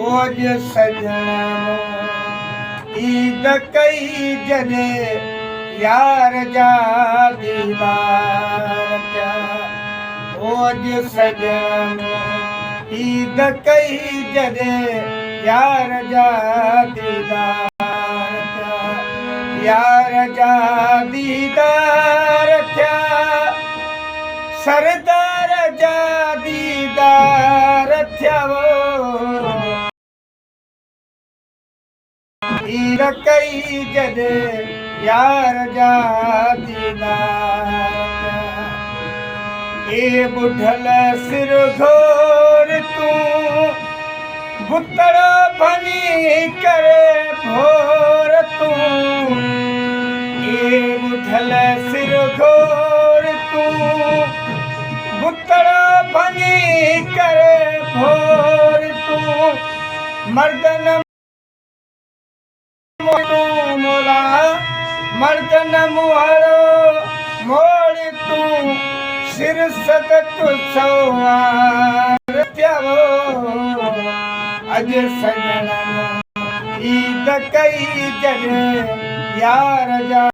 ओज सजण ईद कई जॾे यार जा दीदार क्या ओज सजण ईद कई जॾे यार जा दीदार क्या यार जा दीदार क्या सरदार जा दीदार क्या ईद कई जॾे यार जा दीदार ए बुढ़ल सिर घोर तूं बुतड़ बनी करे भोर तूं ए बुढ़ल सिर घोर तूं बुतड़ बनी करे भोर तूं मर्दन मोला मर्दन मुहरो मोड़ तूं सिर सद तू सवार थियो अज सजण ईद कई जॾे यार जा